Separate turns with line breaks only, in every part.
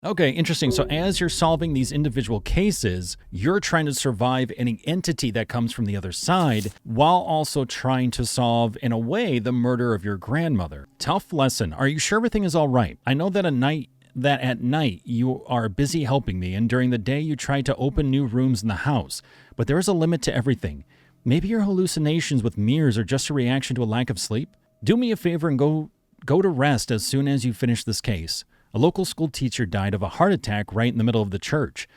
Okay, interesting. So as you're solving these individual cases, you're trying to survive any entity that comes from the other side while also trying to solve, in a way, the murder of your grandmother. Tough lesson. Are you sure everything is all right? I know that at night you are busy helping me, and during the day you try to open new rooms in the house, but there is a limit to everything. Maybe your hallucinations with mirrors are just a reaction to a lack of sleep? Do me a favor and go to rest as soon as you finish this case. A local school teacher died of a heart attack right in the middle of the church.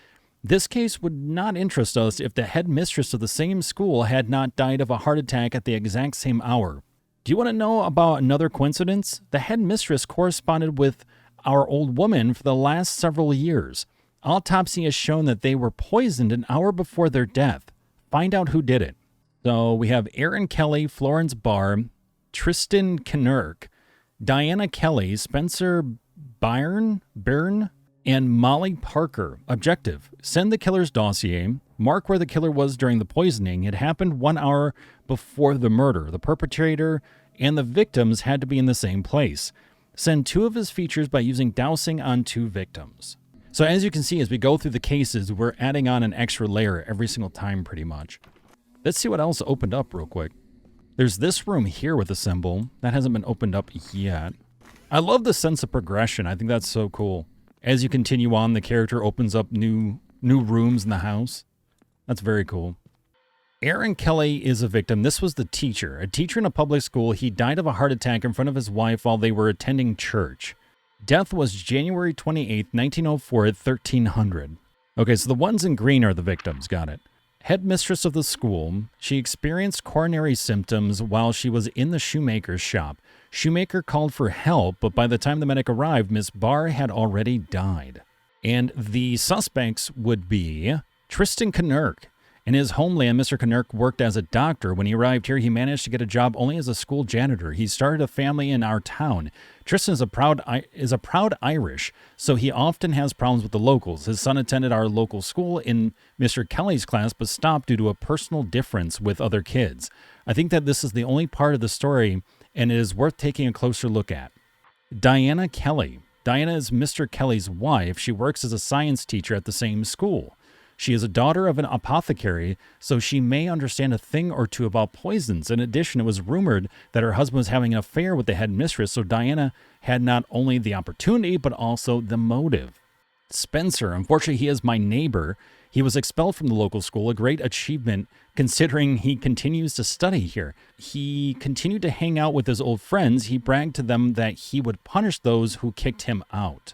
This case would not interest us if the headmistress of the same school had not died of a heart attack at the exact same hour. Do you want to know about another coincidence? The headmistress corresponded with our old woman for the last several years. Autopsy has shown that they were poisoned an hour before their death. Find out who did it. So we have Aaron Kelly, Florence Barr, Tristan Knirk, Diana Kelly, Spencer Byrne, and Molly Parker. Objective: send the killer's dossier. Mark where the killer was during the poisoning. It happened 1 hour before the murder. The perpetrator and the victims had to be in the same place. Send 2 of his features by using dowsing on 2 victims. So as you can see, as we go through the cases, we're adding on an extra layer every single time pretty much. Let's see what else opened up real quick. There's this room here with a symbol. That hasn't been opened up yet. I love the sense of progression. I think that's so cool. As you continue on, the character opens up new rooms in the house. That's very cool. Aaron Kelly is a victim. This was the teacher. A teacher in a public school. He died of a heart attack in front of his wife while they were attending church. Death was January 28th, 1904 at 1300. Okay, so the ones in green are the victims. Got it. Headmistress of the school. She experienced coronary symptoms while she was in the shoemaker's shop. Shoemaker called for help, but by the time the medic arrived, Miss Barr had already died. And the suspects would be Tristan Knirk. In his homeland, Mr. Knirk worked as a doctor. When he arrived here, he managed to get a job only as a school janitor. He started a family in our town. Tristan is a proud Irish, so he often has problems with the locals. His son attended our local school in Mr. Kelly's class, but stopped due to a personal difference with other kids. I think that this is the only part of the story, and it is worth taking a closer look at. Diana Kelly. Diana is Mr. Kelly's wife. She works as a science teacher at the same school. She is a daughter of an apothecary, so she may understand a thing or two about poisons. In addition, it was rumored that her husband was having an affair with the headmistress, so Diana had not only the opportunity, but also the motive. Spencer. Unfortunately, he is my neighbor. He was expelled from the local school, a great achievement considering he continues to study here. He continued to hang out with his old friends. He bragged to them that he would punish those who kicked him out.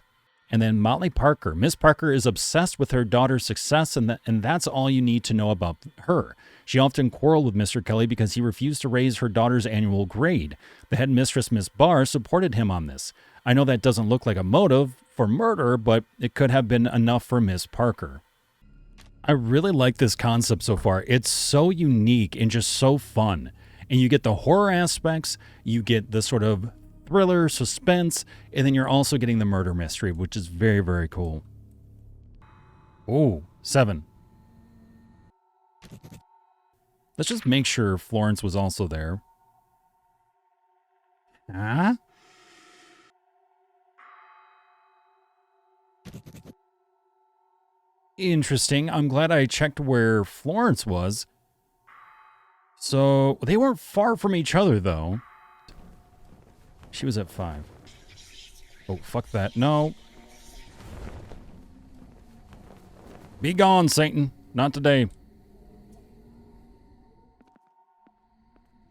And then Molly Parker. Miss Parker is obsessed with her daughter's success, and that's all you need to know about her. She often quarreled with Mr. Kelly because he refused to raise her daughter's annual grade. The headmistress, Miss Barr, supported him on this. I know that doesn't look like a motive for murder, but it could have been enough for Miss Parker. I really like this concept so far. It's so unique and just so fun. And you get the horror aspects, you get the sort of thriller, suspense, and then you're also getting the murder mystery, which is very, very cool. Oh, 7. Let's just make sure Florence was also there. Huh? Interesting. I'm glad I checked where Florence was. So, they weren't far from each other, though. She was at 5. Oh, fuck that. No. Be gone, Satan. Not today.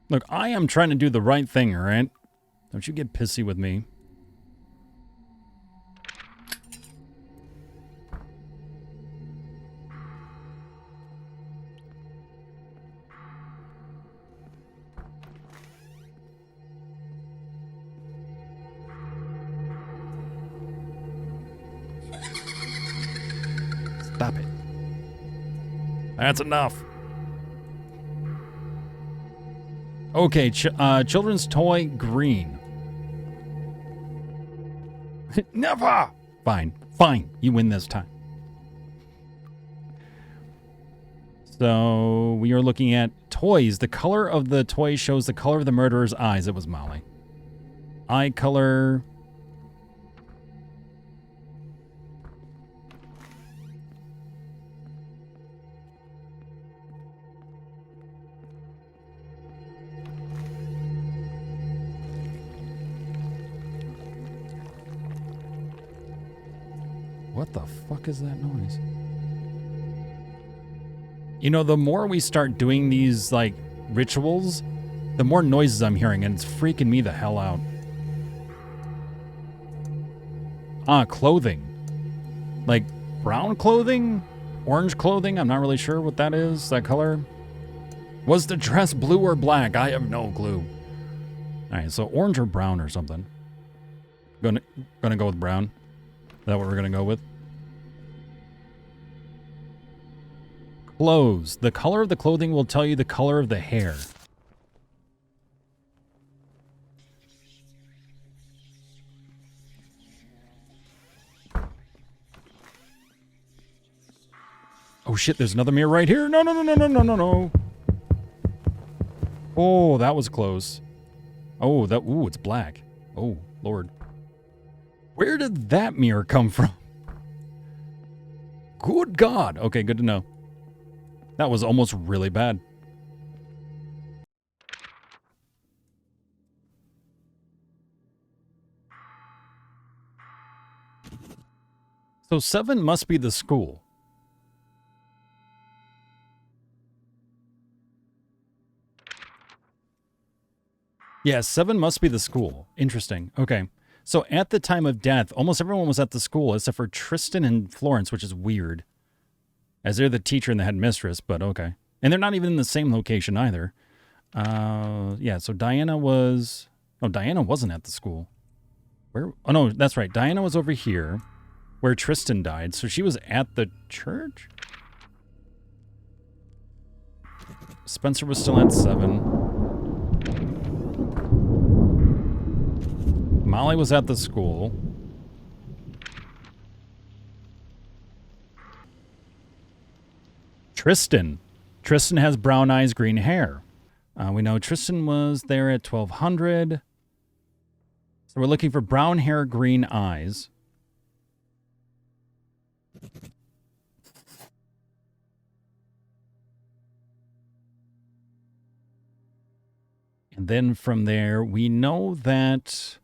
Look, I am trying to do the right thing, all right? Don't you get pissy with me. Stop it. That's enough. Okay, children's toy green. Never! Fine, fine. You win this time. So, we are looking at toys. The color of the toy shows the color of the murderer's eyes. It was Molly. Eye color. What the fuck is that noise? You know, the more we start doing these, like, rituals, the more noises I'm hearing, and it's freaking me the hell out. Ah, clothing. Like, brown clothing? Orange clothing? I'm not really sure what that is, that color. Was the dress blue or black? I have no clue. Alright, so orange or brown or something. Gonna go with brown. Is that what we're gonna go with? Clothes. The color of the clothing will tell you the color of the hair. Oh shit, there's another mirror right here. No, no, no, no, no, no, no, no. Oh, that was close. Oh, ooh, it's black. Oh, Lord. Where did that mirror come from? Good God. Okay, good to know. That was almost really bad. So 7 must be the school. Yeah, 7 must be the school. Interesting. Okay. So at the time of death, almost everyone was at the school except for Tristan and Florence, which is weird. As they're the teacher and the headmistress, but okay. And they're not even in the same location either. Yeah, so Diana was... Oh, Diana wasn't at the school. Where? Oh, no, that's right. Diana was over here where Tristan died. So she was at the church? Spencer was still at 7. Molly was at the school. Tristan. Tristan has brown eyes, green hair. We know Tristan was there at 1200. So we're looking for brown hair, green eyes. And then from there, we know that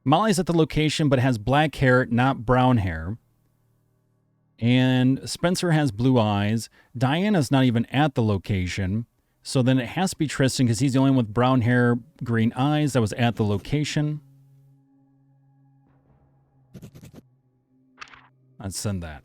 Molly's at the location, but has black hair, not brown hair. And Spencer has blue eyes. Diana's not even at the location. So then it has to be Tristan because he's the only one with brown hair, green eyes that was at the location. Let's send that.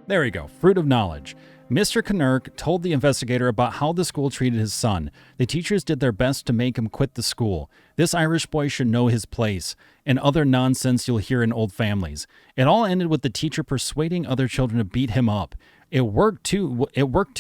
There we go. Fruit of knowledge. Mr. Knurk told the investigator about how the school treated his son. The teachers did their best to make him quit the school. This Irish boy should know his place, and other nonsense you'll hear in old families. It all ended with the teacher persuading other children to beat him up. It worked too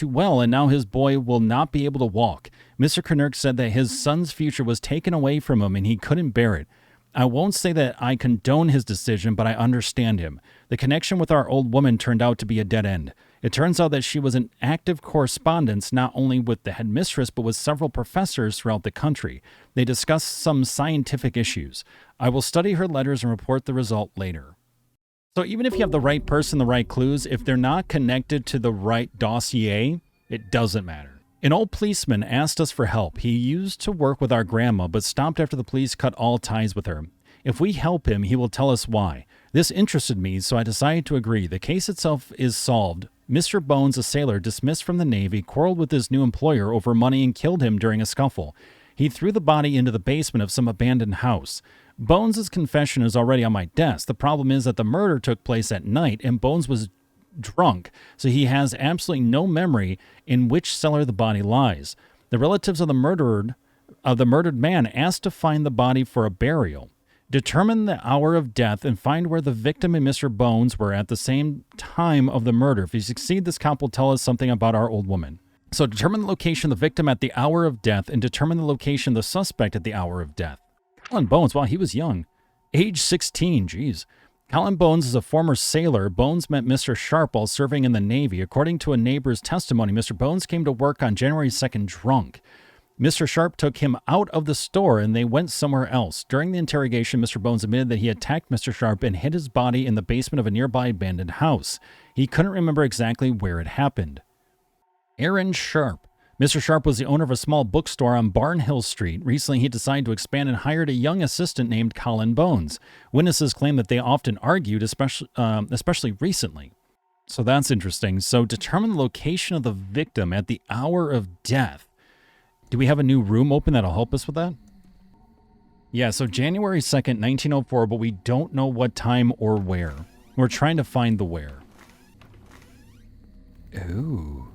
well, and now his boy will not be able to walk. Mr. Knurk said that his son's future was taken away from him, and he couldn't bear it. I won't say that I condone his decision, but I understand him. The connection with our old woman turned out to be a dead end. It turns out that she was in active correspondence not only with the headmistress, but with several professors throughout the country. They discussed some scientific issues. I will study her letters and report the result later. So even if you have the right person, the right clues, if they're not connected to the right dossier, it doesn't matter. An old policeman asked us for help. He used to work with our grandma, but stopped after the police cut all ties with her. If we help him, he will tell us why. This interested me, so I decided to agree. The case itself is solved. Mr. Bones, a sailor dismissed from the Navy, quarreled with his new employer over money and killed him during a scuffle. He threw the body into the basement of some abandoned house. Bones' confession is already on my desk. The problem is that the murder took place at night, and Bones was drunk, so he has absolutely no memory in which cellar the body lies. The relatives of the murdered man asked to find the body for a burial. Determine the hour of death and find where the victim and Mr. Bones were at the same time of the murder. If you succeed, this cop will tell us something about our old woman. So determine the location of the victim at the hour of death and determine the location of the suspect at the hour of death. Colin Bones, wow, he was young. Age 16, geez. Colin Bones is a former sailor. Bones met Mr. Sharp while serving in the Navy. According to a neighbor's testimony, Mr. Bones came to work on January 2nd drunk. Mr. Sharp took him out of the store and they went somewhere else. During the interrogation, Mr. Bones admitted that he attacked Mr. Sharp and hid his body in the basement of a nearby abandoned house. He couldn't remember exactly where it happened. Aaron Sharp. Mr. Sharp was the owner of a small bookstore on Barnhill Street. Recently, he decided to expand and hired a young assistant named Colin Bones. Witnesses claim that they often argued, especially recently. So that's interesting. So determine the location of the victim at the hour of death. Do we have a new room open that'll help us with that? Yeah, so January 2nd, 1904, but we don't know what time or where. We're trying to find the where. Ooh.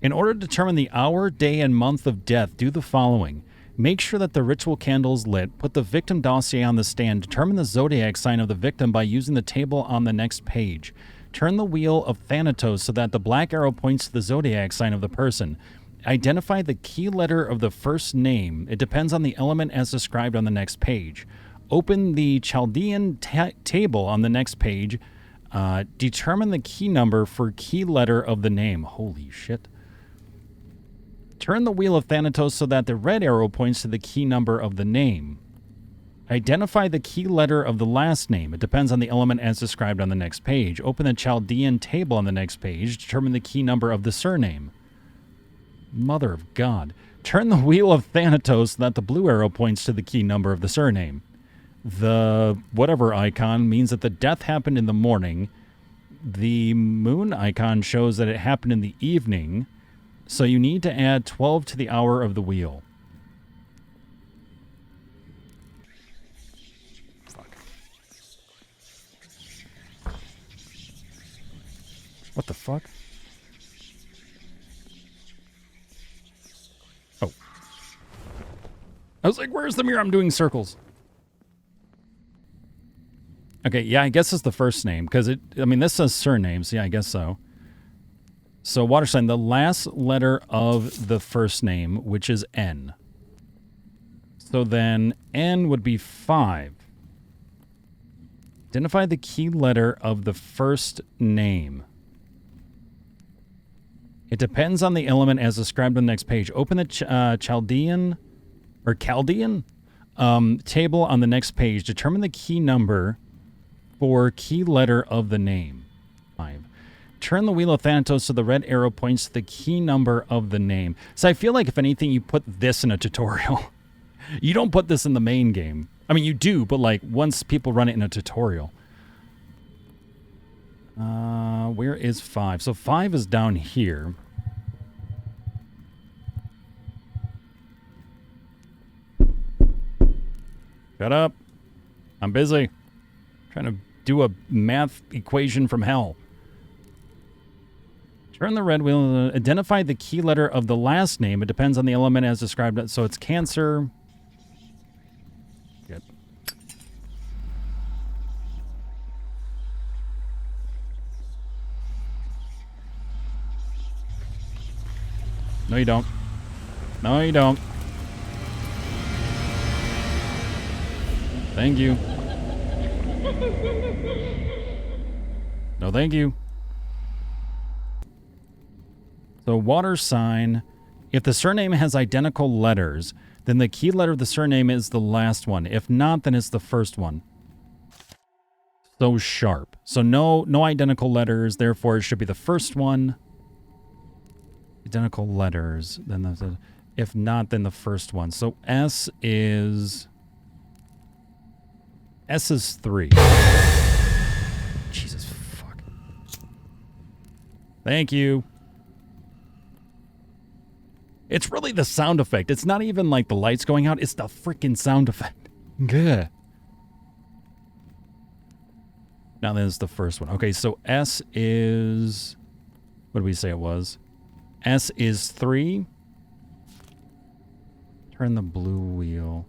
In order to determine the hour, day, and month of death, do the following. Make sure that the ritual candle is lit, put the victim dossier on the stand, determine the zodiac sign of the victim by using the table on the next page. Turn the wheel of Thanatos so that the black arrow points to the zodiac sign of the person. Identify the key letter of the first name. It depends on the element as described on the next page. Open the Chaldean table on the next page. Determine the key number for key letter of the name. Holy shit. Turn the wheel of Thanatos so that the red arrow points to the key number of the name. Identify the key letter of the last name. It depends on the element as described on the next page. Open the Chaldean table on the next page. Determine the key number of the surname. Mother of God. Turn the wheel of Thanatos so that the blue arrow points to the key number of the surname. The whatever icon means that the death happened in the morning. The moon icon shows that it happened in the evening. So you need to add 12 to the hour of the wheel. Fuck. What the fuck? Oh. I was like, where's the mirror? I'm doing circles. Okay, yeah, I guess it's the first name, because this says surnames. Yeah, I guess so. So, water sign, the last letter of the first name, which is N. So then N would be 5. Identify the key letter of the first name. It depends on the element as described on the next page. Open the Chaldean table on the next page. Determine the key number for key letter of the name. 5. Turn the wheel of Thanatos so the red arrow points to the key number of the name. So I feel like, if anything, you put this in a tutorial. You don't put this in the main game. I mean, you do, but like once people run it in a tutorial. Where is 5? So 5 is down here. Shut up. I'm busy. Trying to do a math equation from hell. Turn the red wheel. Identify the key letter of the last name. It depends on the element as described. So it's Cancer. Good. No, you don't. No, you don't. Thank you. No, thank you. So water sign, if the surname has identical letters, then the key letter of the surname is the last one. If not, then it's the first one. So sharp. So no identical letters, therefore it should be the first one. Identical letters, then if not, then the first one. So S is 3. Jesus fuck. Thank you. It's really the sound effect. It's not even like the lights going out. It's the freaking sound effect. Good. Now there's the first one. Okay, so S is... What did we say it was? S is 3. Turn the blue wheel.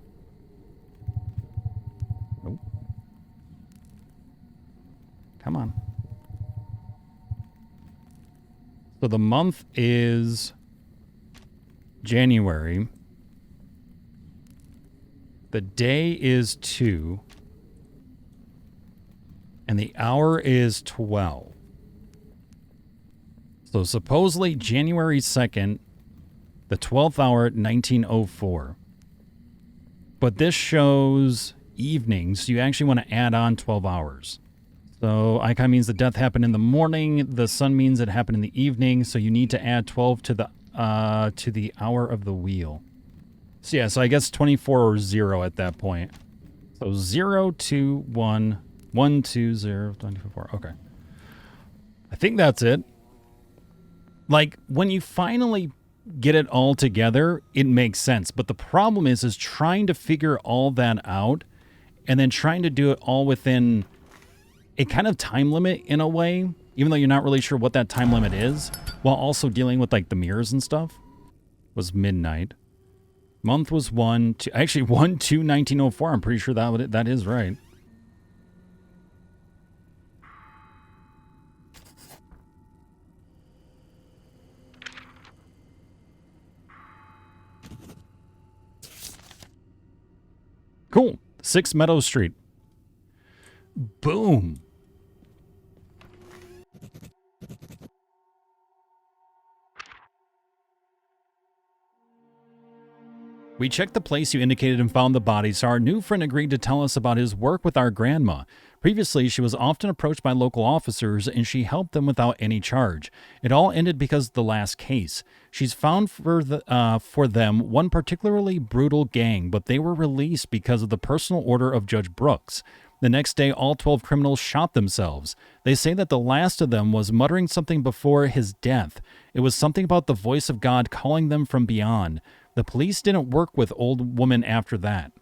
Oh. Come on. So the month is... January. The day is 2. And the hour is 12. So supposedly January 2nd, the 12th hour at 1904. But this shows evenings, so you actually want to add on 12 hours. So icon means the death happened in the morning. The sun means it happened in the evening. So you need to add 12 to the hour of the wheel. So yeah, so I guess 24 or 0 at that point. So 0, 2, 1, 1, 2, 0, 24. Okay. I think that's it. Like, when you finally get it all together, it makes sense. But the problem is trying to figure all that out and then trying to do it all within a kind of time limit in a way, even though you're not really sure what that time limit is, while also dealing with like the mirrors and stuff. Was midnight. Month was 1, 2, actually 1, 2, 1904. I'm pretty sure that is right. Cool. 6 Meadow Street. Boom. We checked the place you indicated and found the body, so our new friend agreed to tell us about his work with our grandma. Previously, she was often approached by local officers, and she helped them without any charge. It all ended because of the last case. She's found for them one particularly brutal gang, but they were released because of the personal order of Judge Brooks. The next day, all 12 criminals shot themselves. They say that the last of them was muttering something before his death. It was something about the voice of God calling them from beyond. The police didn't work with old woman after that.